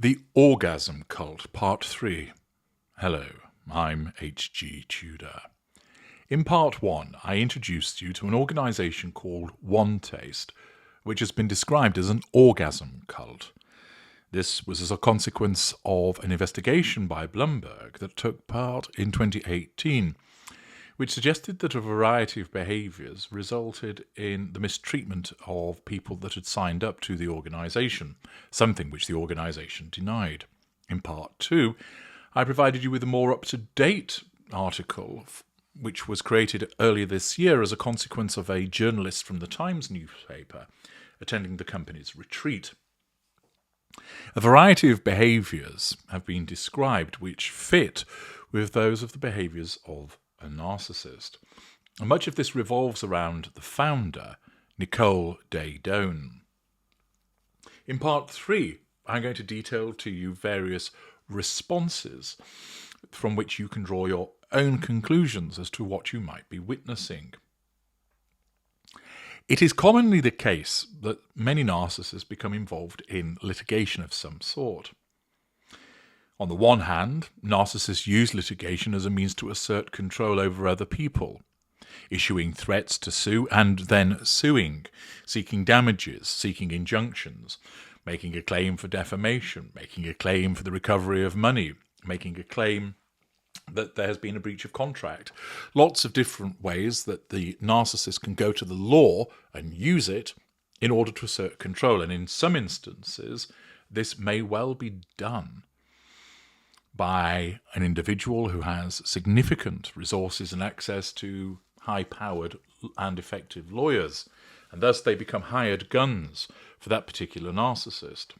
The Orgasm Cult, Part 3. Hello, I'm H.G. Tudor. In Part 1, I introduced you to an organisation called One Taste, which has been described as an orgasm cult. This was as a consequence of an investigation by Bloomberg that took part in 2018, which suggested that a variety of behaviours resulted in the mistreatment of people that had signed up to the organisation, something which the organisation denied. In Part 2, I provided you with a more up-to-date article which was created earlier this year as a consequence of a journalist from the Times newspaper attending the company's retreat. A variety of behaviours have been described which fit with those of the behaviours of a narcissist. And much of this revolves around the founder, Nicole Day-Doan. In Part 3, I'm going to detail to you various responses from which you can draw your own conclusions as to what you might be witnessing. It is commonly the case that many narcissists become involved in litigation of some sort. On the one hand, narcissists use litigation as a means to assert control over other people, issuing threats to sue and then suing, seeking damages, seeking injunctions, making a claim for defamation, making a claim for the recovery of money, making a claim that there has been a breach of contract. Lots of different ways that the narcissist can go to the law and use it in order to assert control. And in some instances, this may well be done by an individual who has significant resources and access to high-powered and effective lawyers, and thus they become hired guns for that particular narcissist.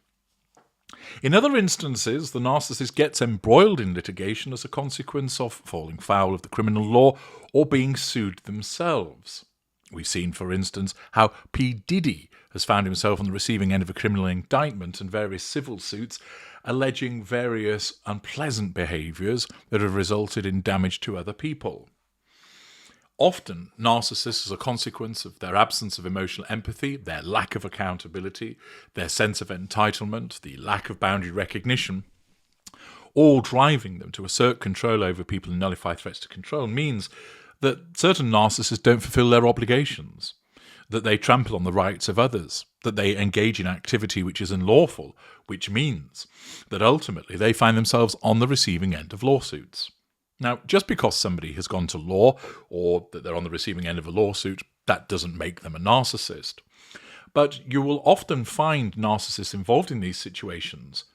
In other instances, the narcissist gets embroiled in litigation as a consequence of falling foul of the criminal law or being sued themselves. We've seen, for instance, how P. Diddy has found himself on the receiving end of a criminal indictment and various civil suits alleging various unpleasant behaviours that have resulted in damage to other people. Often, narcissists, as a consequence of their absence of emotional empathy, their lack of accountability, their sense of entitlement, the lack of boundary recognition, all driving them to assert control over people and nullify threats to control, means that certain narcissists don't fulfill their obligations, that they trample on the rights of others, that they engage in activity which is unlawful, which means that ultimately they find themselves on the receiving end of lawsuits. Now, just because somebody has gone to law or that they're on the receiving end of a lawsuit, that doesn't make them a narcissist. But you will often find narcissists involved in these situations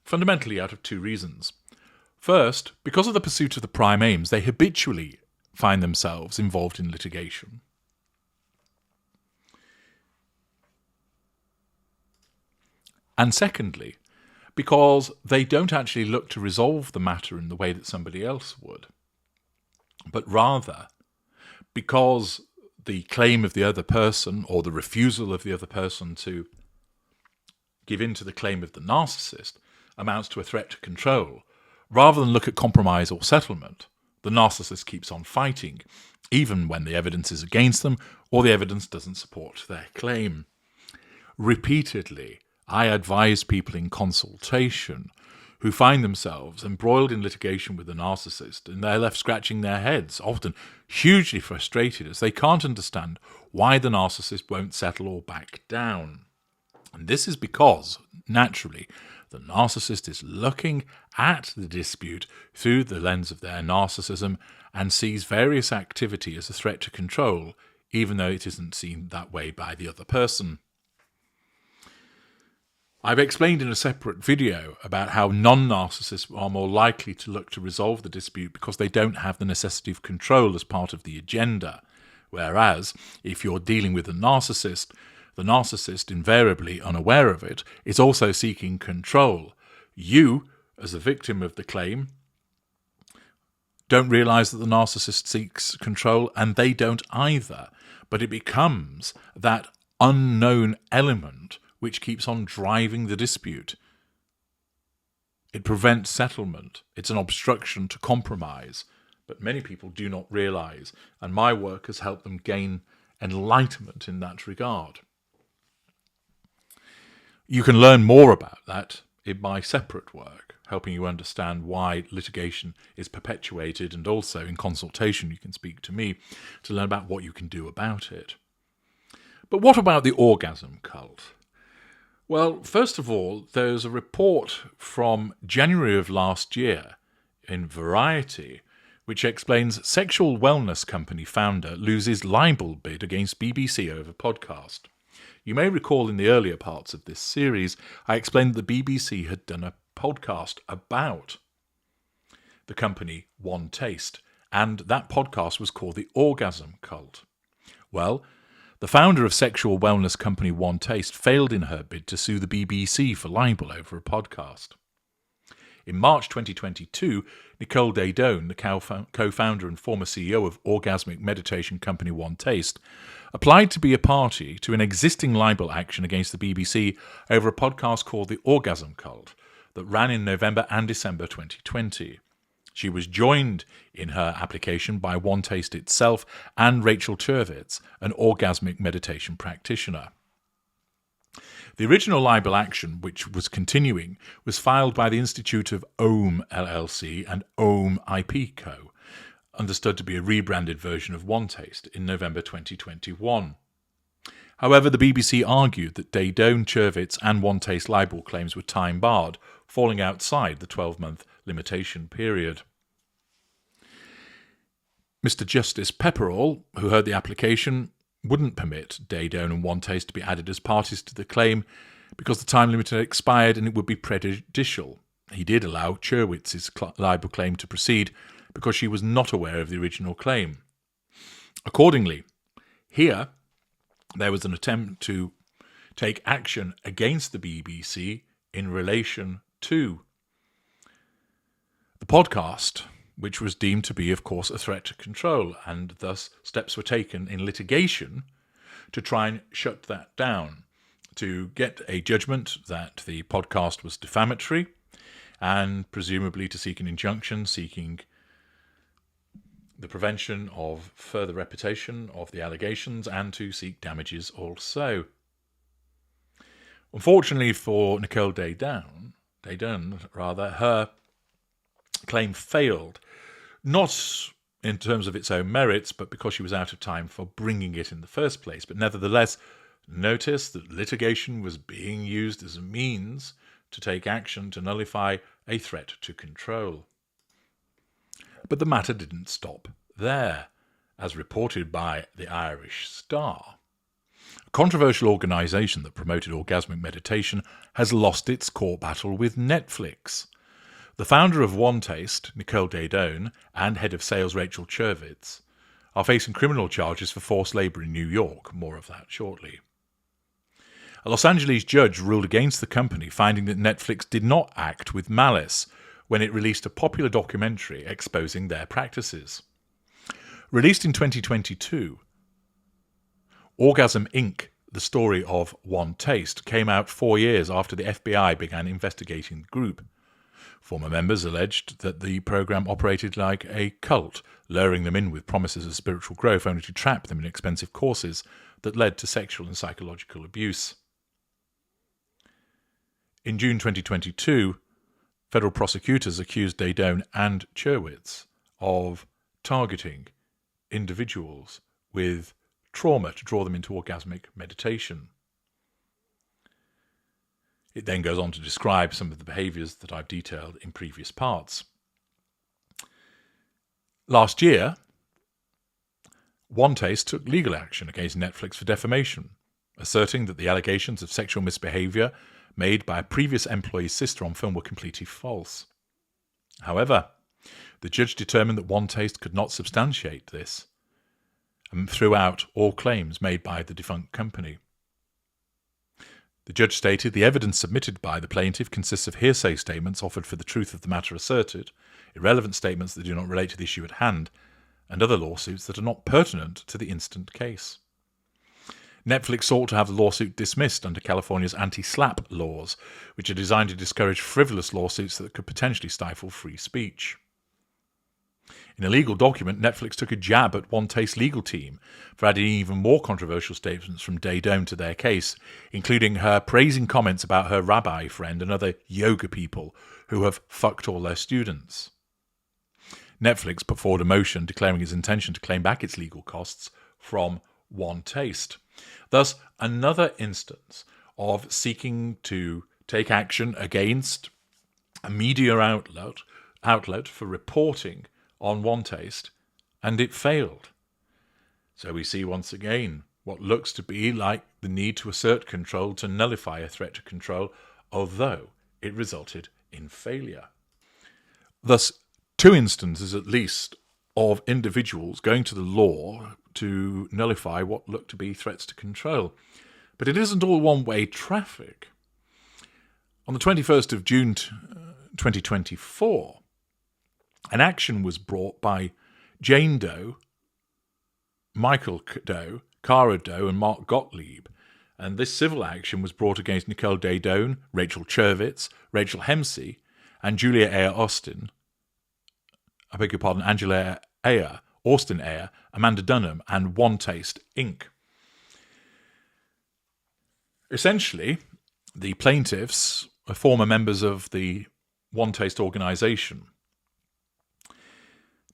fundamentally out of two reasons. First, because of the pursuit of the prime aims, they habitually find themselves involved in litigation. And secondly, because they don't actually look to resolve the matter in the way that somebody else would, but rather because the claim of the other person or the refusal of the other person to give in to the claim of the narcissist amounts to a threat to control, rather than look at compromise or settlement, the narcissist keeps on fighting, even when the evidence is against them or the evidence doesn't support their claim. Repeatedly, I advise people in consultation who find themselves embroiled in litigation with a narcissist and they're left scratching their heads, often hugely frustrated as they can't understand why the narcissist won't settle or back down. And this is because, naturally, the narcissist is looking at the dispute through the lens of their narcissism and sees various activity as a threat to control, even though it isn't seen that way by the other person. I've explained in a separate video about how non-narcissists are more likely to look to resolve the dispute because they don't have the necessity of control as part of the agenda. Whereas, if you're dealing with a narcissist, the narcissist, invariably unaware of it, is also seeking control. You, as the victim of the claim, don't realise that the narcissist seeks control, and they don't either. But it becomes that unknown element which keeps on driving the dispute. It prevents settlement. It's an obstruction to compromise. But many people do not realise, and my work has helped them gain enlightenment in that regard. You can learn more about that in my separate work, helping you understand why litigation is perpetuated, and also in consultation you can speak to me to learn about what you can do about it. But what about the orgasm cult? Well, first of all, there's a report from January of last year in Variety which explains sexual wellness company founder loses libel bid against BBC over podcast. You may recall in the earlier parts of this series, I explained that the BBC had done a podcast about the company One Taste, and that podcast was called the Orgasm Cult. Well, the founder of sexual wellness company One Taste failed in her bid to sue the BBC for libel over a podcast. In March 2022, Nicole Daydone, the co-founder and former CEO of orgasmic meditation company One Taste, applied to be a party to an existing libel action against the BBC over a podcast called The Orgasm Cult that ran in November and December 2020. She was joined in her application by One Taste itself and Rachel Chervitz, an orgasmic meditation practitioner. The original libel action, which was continuing, was filed by the Institute of Ohm LLC and Ohm IP Co., understood to be a rebranded version of One Taste, in November 2021. However, the BBC argued that Daydone, Chervitz and One Taste libel claims were time-barred, falling outside the 12-month limitation period. Mr. Justice Pepperall, who heard the application, wouldn't permit Daydone and One Taste to be added as parties to the claim because the time limit had expired and it would be prejudicial. He did allow Chervitz's libel claim to proceed because she was not aware of the original claim. Accordingly, here there was an attempt to take action against the BBC in relation to the podcast, which was deemed to be, of course, a threat to control, and thus steps were taken in litigation to try and shut that down, to get a judgment that the podcast was defamatory, and presumably to seek an injunction seeking the prevention of further repetition of the allegations and to seek damages also. Unfortunately for Nicole Daydone, her claim failed, not in terms of its own merits, but because she was out of time for bringing it in the first place. But nevertheless, notice that litigation was being used as a means to take action to nullify a threat to control. But the matter didn't stop there. As reported by the Irish Star, a controversial organisation that promoted orgasmic meditation has lost its court battle with Netflix. The founder of One Taste, Nicole Daydone, and head of sales Rachel Chervitz are facing criminal charges for forced labour in New York. More of that shortly. A Los Angeles judge ruled against the company, finding that Netflix did not act with malice when it released a popular documentary exposing their practices. Released in 2022, Orgasm Inc., the story of One Taste, came out 4 years after the FBI began investigating the group. Former members alleged that the program operated like a cult, luring them in with promises of spiritual growth only to trap them in expensive courses that led to sexual and psychological abuse. In June 2022, federal prosecutors accused Daydone and Chervitz of targeting individuals with trauma to draw them into orgasmic meditation. It then goes on to describe some of the behaviours that I've detailed in previous parts. Last year, One Taste took legal action against Netflix for defamation, asserting that the allegations of sexual misbehaviour made by a previous employee's sister on film were completely false. However, the judge determined that One Taste could not substantiate this and threw out all claims made by the defunct company. The judge stated the evidence submitted by the plaintiff consists of hearsay statements offered for the truth of the matter asserted, irrelevant statements that do not relate to the issue at hand, and other lawsuits that are not pertinent to the instant case. Netflix sought to have the lawsuit dismissed under California's anti-SLAPP laws, which are designed to discourage frivolous lawsuits that could potentially stifle free speech. In a legal document, Netflix took a jab at One Taste legal team for adding even more controversial statements from Daydone to their case, including her praising comments about her rabbi friend and other yoga people who have fucked all their students. Netflix put forward a motion declaring its intention to claim back its legal costs from One Taste. Thus, another instance of seeking to take action against a media outlet for reporting on One Taste, and it failed. So we see once again what looks to be like the need to assert control to nullify a threat to control, although it resulted in failure. Thus, two instances at least of individuals going to the law to nullify what looked to be threats to control. But it isn't all one-way traffic. On the 21st of June 2024, an action was brought by Jane Doe, Michael Doe, Cara Doe, and Mark Gottlieb. And this civil action was brought against Nicole Daydone, Rachel Chervitz, Rachel Hemsey, and Julia Ayer Austin. Angela Ayer, Austin Ayer, Amanda Dunham, and One Taste, Inc. Essentially, the plaintiffs are former members of the One Taste organisation.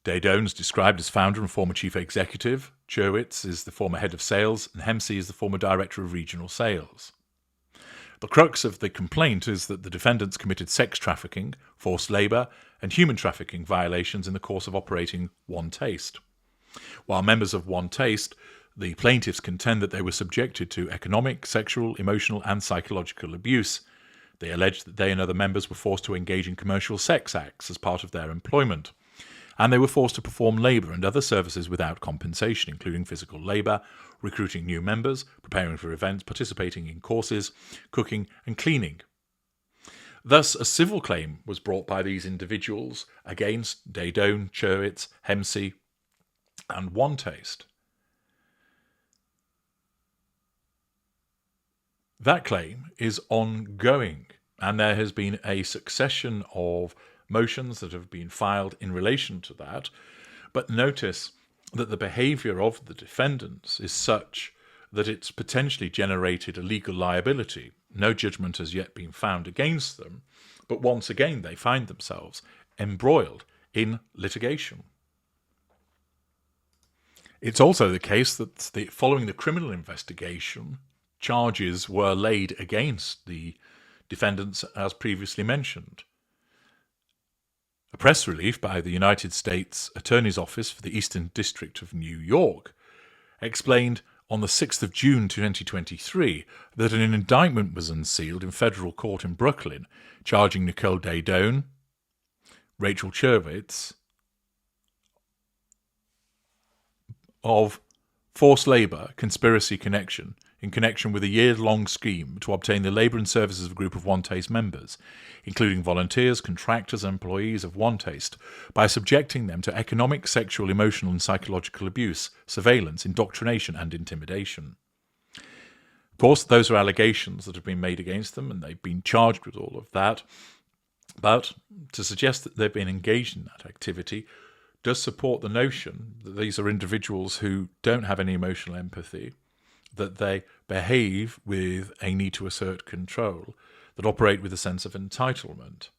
Daydone is described as founder and former chief executive, Cherwitz is the former head of sales, and Hemsey is the former director of regional sales. The crux of the complaint is that the defendants committed sex trafficking, forced labour, and human trafficking violations in the course of operating One Taste. While members of One Taste, the plaintiffs contend that they were subjected to economic, sexual, emotional, and psychological abuse. They allege that they and other members were forced to engage in commercial sex acts as part of their employment, and they were forced to perform labour and other services without compensation, including physical labour, recruiting new members, preparing for events, participating in courses, cooking and cleaning. Thus, a civil claim was brought by these individuals against Daydone, Cherwitz, Hemsey, and One Taste. That claim is ongoing, and there has been a succession of motions that have been filed in relation to that. But notice that the behaviour of the defendants is such that it's potentially generated a legal liability. No judgment has yet been found against them, but once again they find themselves embroiled in litigation. It's also the case that following the criminal investigation, charges were laid against the defendants as previously mentioned. A press release by the United States Attorney's Office for the Eastern District of New York explained on the 6th of June 2023 that an indictment was unsealed in federal court in Brooklyn, charging Nicole Daydone, Rachel Chervitz, of forced labour conspiracy connection in connection with a year-long scheme to obtain the labour and services of a group of One Taste members, including volunteers, contractors and employees of One Taste, by subjecting them to economic, sexual, emotional and psychological abuse, surveillance, indoctrination and intimidation. Of course, those are allegations that have been made against them, and they've been charged with all of that. But to suggest that they've been engaged in that activity does support the notion that these are individuals who don't have any emotional empathy, that they behave with a need to assert control, that operate with a sense of entitlement.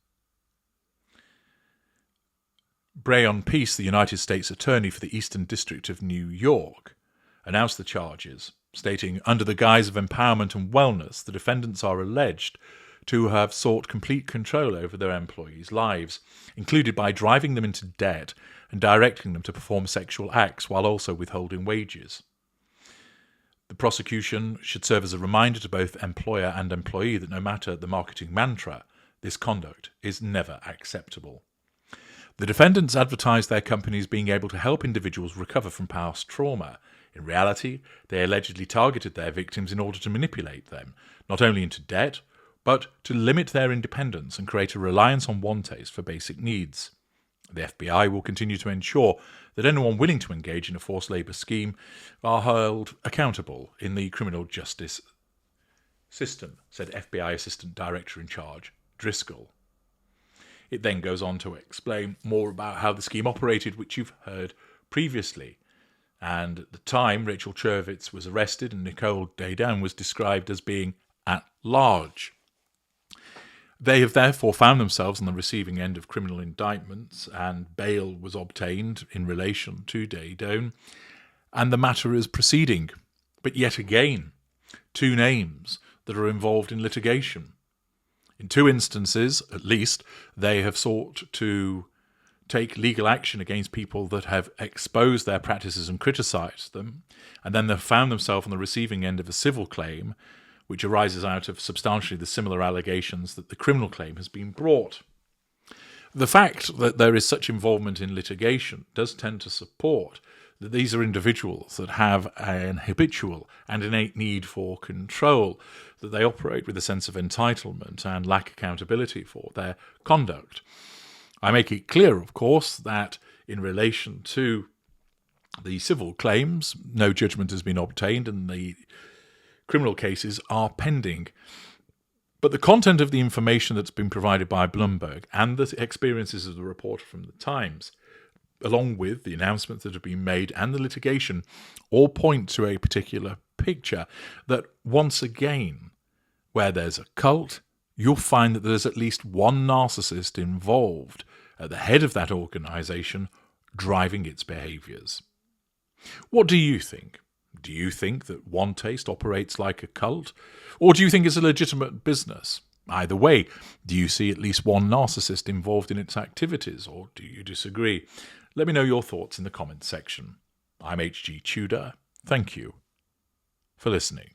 Brayon Peace, the United States Attorney for the Eastern District of New York, announced the charges, stating, under the guise of empowerment and wellness, the defendants are alleged to have sought complete control over their employees' lives, included by driving them into debt and directing them to perform sexual acts while also withholding wages. The prosecution should serve as a reminder to both employer and employee that no matter the marketing mantra, this conduct is never acceptable. The defendants advertised their companies being able to help individuals recover from past trauma. In reality, they allegedly targeted their victims in order to manipulate them, not only into debt, but to limit their independence and create a reliance on One Taste for basic needs. The FBI will continue to ensure that anyone willing to engage in a forced labour scheme are held accountable in the criminal justice system, said FBI Assistant Director in Charge Driscoll. It then goes on to explain more about how the scheme operated, which you've heard previously. And at the time, Rachel Chervitz was arrested and Nicole Desdain was described as being at large. They have therefore found themselves on the receiving end of criminal indictments, and bail was obtained in relation to Desdain, and the matter is proceeding. But yet again, two names that are involved in litigation. In two instances, at least, they have sought to take legal action against people that have exposed their practices and criticised them, and then they've found themselves on the receiving end of a civil claim which arises out of substantially the similar allegations that the criminal claim has been brought. The fact that there is such involvement in litigation does tend to support that these are individuals that have an habitual and innate need for control, that they operate with a sense of entitlement and lack accountability for their conduct. I make it clear, of course, that in relation to the civil claims, no judgment has been obtained and the criminal cases are pending. But the content of the information that's been provided by Bloomberg and the experiences of the reporter from the Times, along with the announcements that have been made and the litigation, all point to a particular picture that, once again, where there's a cult, you'll find that there's at least one narcissist involved at the head of that organisation driving its behaviours. What do you think? Do you think that One Taste operates like a cult? Or do you think it's a legitimate business? Either way, do you see at least one narcissist involved in its activities, or do you disagree? Let me know your thoughts in the comments section. I'm H.G. Tudor. Thank you for listening.